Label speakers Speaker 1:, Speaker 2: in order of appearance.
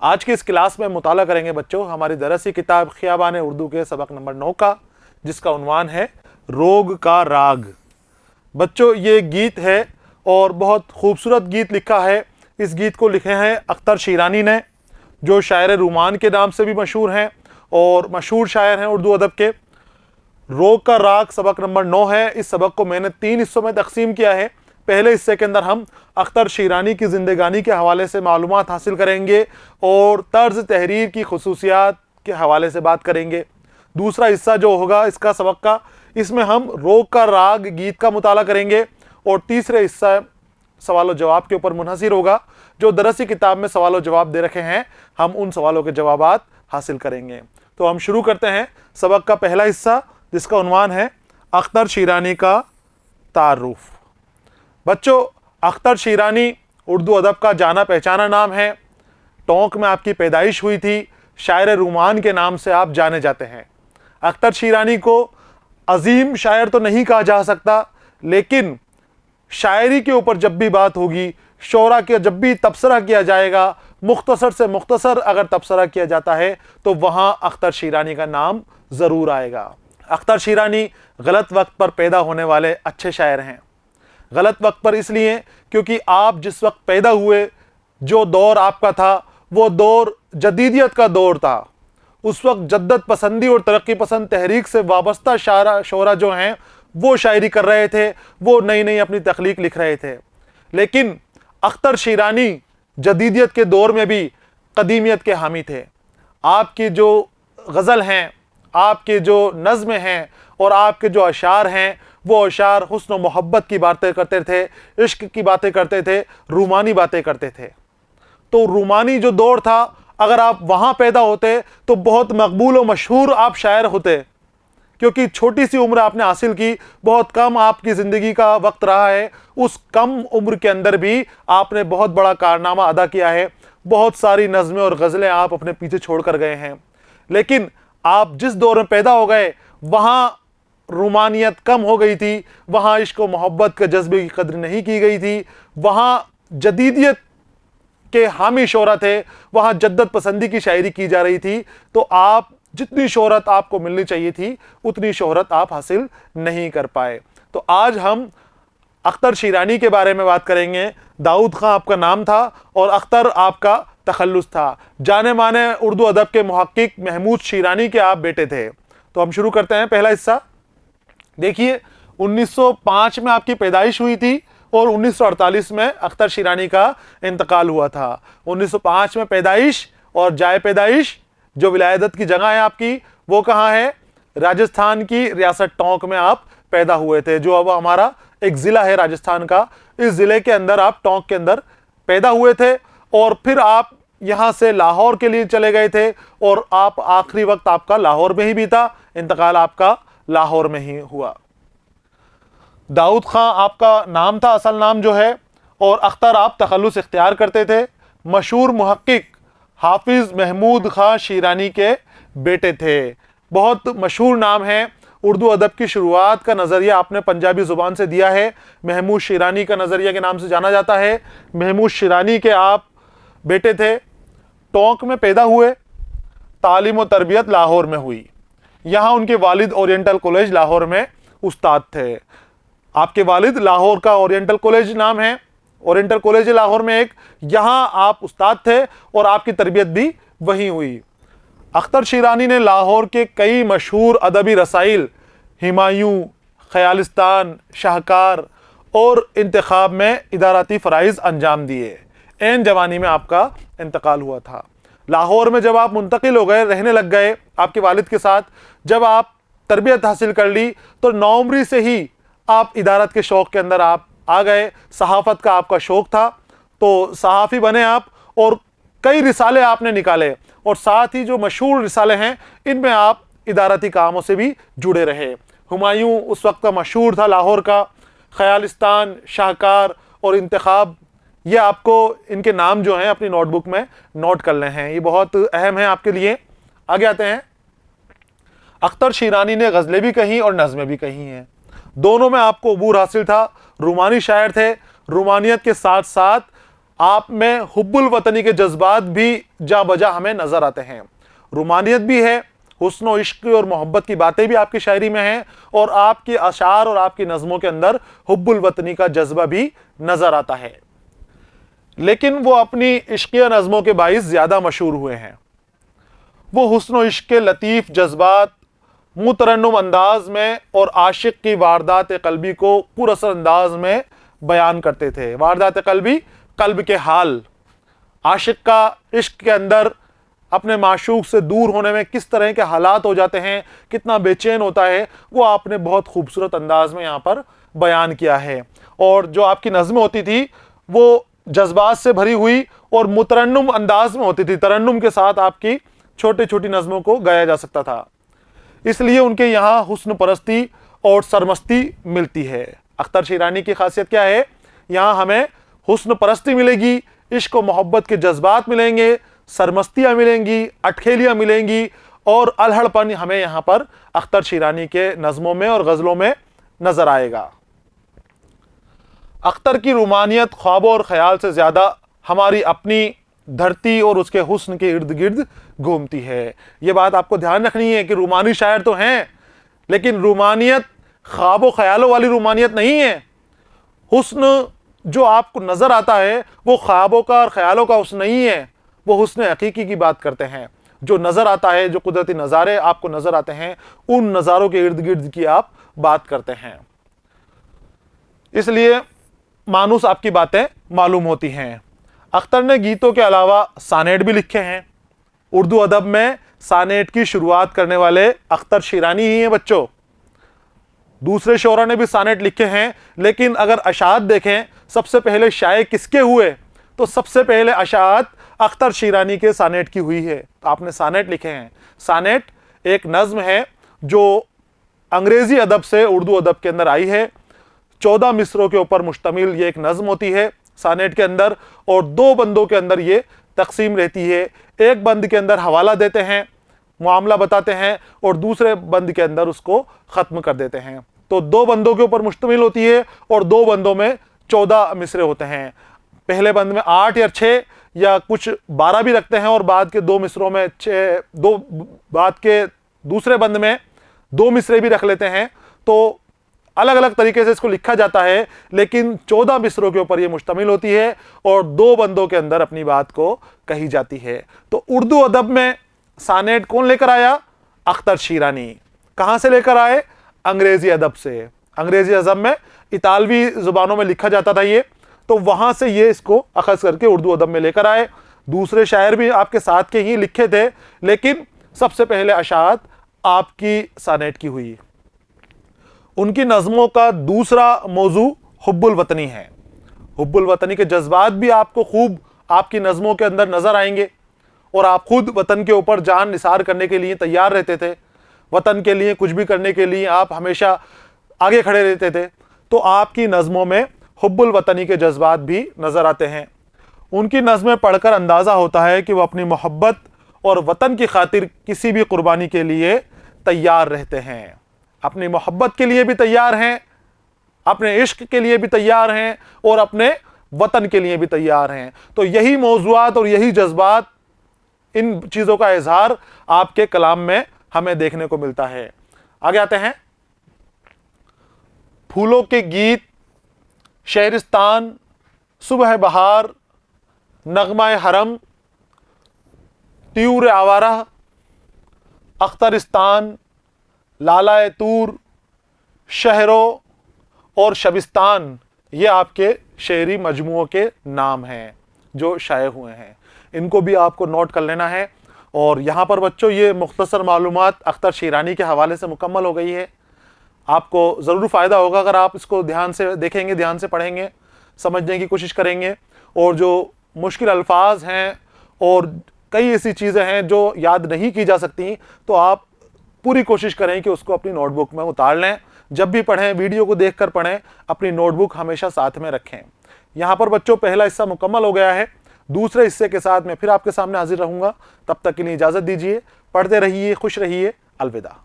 Speaker 1: آج کی اس کلاس میں مطالعہ کریں گے بچوں ہماری درسی کتاب خیابان اردو کے سبق نمبر 9 کا، جس کا عنوان ہے روگ کا راگ۔ بچوں یہ گیت ہے اور بہت خوبصورت گیت لکھا ہے۔ اس گیت کو لکھے ہیں اختر شیرانی نے، جو شاعر رومان کے نام سے بھی مشہور ہیں اور مشہور شاعر ہیں اردو ادب کے۔ روگ کا راگ سبق نمبر 9 ہے۔ اس سبق کو میں نے 3 حصوں میں تقسیم کیا ہے۔ پہلے حصے کے اندر ہم اختر شیرانی کی زندگانی کے حوالے سے معلومات حاصل کریں گے اور طرز تحریر کی خصوصیات کے حوالے سے بات کریں گے۔ دوسرا حصہ جو ہوگا اس کا سبق کا، اس میں ہم روگ کا راگ گیت کا مطالعہ کریں گے، اور تیسرے حصہ سوال و جواب کے اوپر منحصر ہوگا۔ جو درسی کتاب میں سوال و جواب دے رکھے ہیں ہم ان سوالوں کے جوابات حاصل کریں گے۔ تو ہم شروع کرتے ہیں سبق کا پہلا حصہ، جس کا عنوان ہے اختر شیرانی کا تعارف۔ بچوں اختر شیرانی اردو ادب کا جانا پہچانا نام ہے۔ ٹونک میں آپ کی پیدائش ہوئی تھی، شاعر رومان کے نام سے آپ جانے جاتے ہیں۔ اختر شیرانی کو عظیم شاعر تو نہیں کہا جا سکتا، لیکن شاعری کے اوپر جب بھی بات ہوگی، شعرا کے جب بھی تبصرہ کیا جائے گا، مختصر سے مختصر اگر تبصرہ کیا جاتا ہے تو وہاں اختر شیرانی کا نام ضرور آئے گا۔ اختر شیرانی غلط وقت پر پیدا ہونے والے اچھے شاعر ہیں۔ غلط وقت پر اس لیے کیونکہ آپ جس وقت پیدا ہوئے، جو دور آپ کا تھا وہ دور جدیدیت کا دور تھا۔ اس وقت جدت پسندی اور ترقی پسند تحریک سے وابستہ شعراء جو ہیں وہ شاعری کر رہے تھے، وہ نئی نئی اپنی تخلیق لکھ رہے تھے۔ لیکن اختر شیرانی جدیدیت کے دور میں بھی قدیمیت کے حامی تھے۔ آپ کی جو غزل ہیں، آپ کے جو نظمیں ہیں اور آپ کے جو اشعار ہیں، وہ اشعار حسن و محبت کی باتیں کرتے تھے، عشق کی باتیں کرتے تھے، رومانی باتیں کرتے تھے۔ تو رومانی جو دور تھا، اگر آپ وہاں پیدا ہوتے تو بہت مقبول و مشہور آپ شاعر ہوتے، کیونکہ چھوٹی سی عمر آپ نے حاصل کی، بہت کم آپ کی زندگی کا وقت رہا ہے۔ اس کم عمر کے اندر بھی آپ نے بہت بڑا کارنامہ ادا کیا ہے، بہت ساری نظمیں اور غزلیں آپ اپنے پیچھے چھوڑ کر گئے ہیں۔ لیکن آپ جس دور میں پیدا ہو گئے وہاں رومانیت کم ہو گئی تھی، وہاں عشق و محبت کے جذبے کی قدر نہیں کی گئی تھی، وہاں جدیدیت کے حامی شعراء تھے، وہاں جدت پسندی کی شاعری کی جا رہی تھی۔ تو آپ جتنی شہرت آپ کو ملنی چاہیے تھی اتنی شہرت آپ حاصل نہیں کر پائے۔ تو آج ہم اختر شیرانی کے بارے میں بات کریں گے۔ داؤد خان آپ کا نام تھا اور اختر آپ کا تخلص تھا۔ جانے مانے اردو ادب کے محقق محمود شیرانی کے آپ بیٹے تھے۔ تو ہم شروع کرتے ہیں پہلا حصہ۔ دیکھیے 1905 میں آپ کی پیدائش ہوئی تھی اور 1948 میں اختر شیرانی کا انتقال ہوا تھا۔ 1905 میں پیدائش اور جائے پیدائش جو ولادت کی جگہ ہے آپ کی، وہ کہاں ہے؟ راجستھان کی ریاست ٹونک میں آپ پیدا ہوئے تھے، جو اب ہمارا ایک ضلع ہے راجستھان کا۔ اس ضلع کے اندر آپ ٹونک کے اندر پیدا ہوئے تھے، اور پھر آپ یہاں سے لاہور کے لیے چلے گئے تھے، اور آپ آخری وقت آپ کا لاہور میں ہی بیتا، انتقال آپ کا لاہور میں ہی ہوا۔ داؤد خان آپ کا نام تھا، اصل نام جو ہے، اور اختر آپ تخلص اختیار کرتے تھے۔ مشہور محقق حافظ محمود خان شیرانی کے بیٹے تھے۔ بہت مشہور نام ہے، اردو ادب کی شروعات کا نظریہ آپ نے پنجابی زبان سے دیا ہے، محمود شیرانی کا نظریہ کے نام سے جانا جاتا ہے۔ محمود شیرانی کے آپ بیٹے تھے، ٹونک میں پیدا ہوئے، تعلیم و تربیت لاہور میں ہوئی۔ یہاں ان کے والد اورینٹل کالج لاہور میں استاد تھے۔ آپ کے والد لاہور کا اورینٹل کالج نام ہے، اورینٹل کالج لاہور میں ایک، یہاں آپ استاد تھے اور آپ کی تربیت بھی وہیں ہوئی۔ اختر شیرانی نے لاہور کے کئی مشہور ادبی رسائل، ہمایوں، خیالستان، شاہکار اور انتخاب میں اداراتی فرائض انجام دیے۔ عین جوانی میں آپ کا انتقال ہوا تھا۔ لاہور میں جب آپ منتقل ہو گئے، رہنے لگ گئے آپ کے والد کے ساتھ، جب آپ تربیت حاصل کر لی تو نوعمری سے ہی آپ ادارت کے شوق کے اندر آپ آ گئے۔ صحافت کا آپ کا شوق تھا تو صحافی بنے آپ، اور کئی رسالے آپ نے نکالے، اور ساتھ ہی جو مشہور رسالے ہیں ان میں آپ ادارتی کاموں سے بھی جڑے رہے۔ ہمایوں اس وقت کا مشہور تھا لاہور کا، خیالستان، شاہکار اور انتخاب، یہ آپ کو ان کے نام جو ہیں اپنی نوٹ بک میں نوٹ کرنے ہیں، یہ بہت اہم ہیں آپ کے لیے۔ آگے آتے ہیں۔ اختر شیرانی نے غزلیں بھی کہیں اور نظمیں بھی کہیں ہیں، دونوں میں آپ کو عبور حاصل تھا۔ رومانی شاعر تھے، رومانیت کے ساتھ ساتھ आप में हुब्बुल वतनी के जज्बात भी जा बजा हमें नजर आते हैं। रूमानियत भी है, हुस्न और इश्क और मोहब्बत की बातें भी आपकी शायरी में हैं, और आपके अशार और आपकी नज़मों के अंदर हुब्बुल वतनी का जज्बा भी नजर आता है। लेकिन वो अपनी इश्किया नज़मों के बाइस ज़्यादा मशहूर हुए हैं। वो हुस्न और इश्क के लतीफ़ जज्बात मुतरन्नुम अंदाज में और आशिक की वारदात क़ल्बी को पुरअसर अंदाज में बयान करते थे। वारदात क़ल्बी, क़ल्ब के हाल, आशिक का इश्क के अंदर अपने माशूक से दूर होने में किस तरह के हालात हो जाते हैं, कितना बेचैन होता है, वो आपने बहुत खूबसूरत अंदाज में यहाँ पर बयान किया है। और जो आपकी नज़में होती थी वो जज्बात से भरी हुई और मुतरन्नुम अंदाज में होती थी। तरन्नुम के साथ आपकी छोटी छोटी नज़मों को गाया जा सकता था, इसलिए उनके यहाँ हुस्न परस्ती और सरमस्ती मिलती है। अख्तर शीरानी की खासियत क्या है? यहाँ हमें हुस्न परस्ती मिलेगी, इश्क और मोहब्बत के जज्बात मिलेंगे, सरमस्तियाँ मिलेंगी, अटखेलियाँ मिलेंगी, और अलहड़पन हमें यहाँ पर अख्तर शीरानी के नज़मों में और गज़लों में नज़र आएगा। अख्तर की रूमानियत ख्वाब और ख्याल से ज़्यादा हमारी अपनी धरती और उसके हुस्न के इर्द गिर्द घूमती है। ये बात आपको ध्यान रखनी है कि रूमानी शायर तो हैं, लेकिन रूमानियत ख्वाब और ख्यालों वाली रूमानियत नहीं है। हुस्न जो आपको नज़र आता है वो ख्वाबों का और ख्यालों का हुस्न नहीं है, वो हुस्न हकीकी की बात करते हैं। जो नज़र आता है, जो कुदरती नज़ारे आपको नज़र आते हैं, उन नज़ारों के इर्द गिर्द की आप बात करते हैं, इसलिए मानूस आपकी बातें मालूम होती हैं। अख्तर ने गीतों के अलावा सानेट भी लिखे हैं। उर्दू अदब में सानेट की शुरुआत करने वाले अख्तर शीरानी ही हैं बच्चों। दूसरे शोरा ने भी सानेट लिखे हैं, लेकिन अगर अशात देखें सबसे पहले शाये किसके हुए, तो सबसे पहले अशात अख्तर शीरानी के सानेट की हुई है। तो आपने सानेट लिखे हैं। सानेट एक नज़्म है जो अंग्रेज़ी अदब से उर्दू अदब के अंदर आई है। 14 मिसरों के ऊपर मुश्तमिल ये एक नज़्म होती है सानेट के अंदर, और 2 बंदों के अंदर ये तकसीम रहती है। एक बंद के अंदर हवाला देते हैं, मामला बताते हैं, और दूसरे बंद के अंदर उसको ख़त्म कर देते हैं। तो 2 बंदों के ऊपर मुश्तमिल होती है, और 2 बंदों में 14 मिसरे होते हैं। पहले बंद में 8 या 6 या कुछ 12 भी रखते हैं, और बाद के 2 मिसरों में 6, बाद के दूसरे बंद में 2 मिसरे भी रख लेते हैं। तो अलग अलग तरीके से इसको लिखा जाता है, लेकिन 14 मिसरों के ऊपर ये मुश्तमिल होती है, और 2 बंदों के अंदर अपनी बात को कही जाती है। तो उर्दू अदब में सानेट कौन लेकर आया? अख्तर शीरानी। कहाँ से लेकर आए? अंग्रेज़ी अदब से। अंग्रेज़ी अदब में इतालवी ज़ुबानों में लिखा जाता था ये, तो वहाँ से ये इसको अखज़ करके उर्दू अदब में लेकर आए। दूसरे शायर भी आपके साथ के ही लिखे थे, लेकिन सबसे पहले अशात आपकी सानेट की हुई। उनकी नज़मों का दूसरा मौजू हुब्बुल वतनी है। हुब्बुल वतनी के जज्बात भी आपको खूब आपकी नज़मों के अंदर नज़र आएंगे, और आप खुद वतन के ऊपर जान निसार करने के लिए तैयार रहते थे। वतन के लिए कुछ भी करने के लिए आप हमेशा आगे खड़े रहते थे। तो आपकी नज़मों में हुब्बुल वतनी के जज्बात भी नज़र आते हैं। उनकी नज़में पढ़कर अंदाज़ा होता है कि वो अपनी मोहब्बत और वतन की खातिर किसी भी कुर्बानी के लिए तैयार रहते हैं। अपनी मोहब्बत के लिए भी तैयार हैं, अपने इश्क के लिए भी तैयार हैं, और अपने वतन के लिए भी तैयार हैं। तो यही मौज़ूआत और यही जज्बात, इन चीज़ों का इजहार आपके कलाम में हमें देखने को मिलता है। आगे आते हैं। फूलों के गीत, शहरिस्तान, सुबह बहार, नगमा हरम, त्यूर आवारा, अख्तरिस्तान, लाला तूर, शहरों और शबिस्तान, ये आपके शेरी मजमुओं के नाम हैं जो शाये हुए हैं। इनको भी आपको नोट कर लेना है। और यहाँ पर बच्चों ये मुख्तसर मालूमात अख्तर शीरानी के हवाले से मुकम्मल हो गई है। आपको ज़रूर फ़ायदा होगा अगर आप इसको ध्यान से देखेंगे, ध्यान से पढ़ेंगे, समझने की कोशिश करेंगे। और जो मुश्किल अल्फाज हैं और कई ऐसी चीज़ें हैं जो याद नहीं की जा सकती, तो आप पूरी कोशिश करें कि उसको अपनी नोटबुक में उतार लें। जब भी पढ़ें, वीडियो को देखकर पढ़ें, अपनी नोटबुक हमेशा साथ में रखें। यहाँ पर बच्चों पहला हिस्सा मुकम्मल हो गया है। दूसरे हिस्से के साथ मैं फिर आपके सामने हाजिर रहूँगा। तब तक के लिए इजाज़त दीजिए। पढ़ते रहिए, खुश रहिए। अलविदा।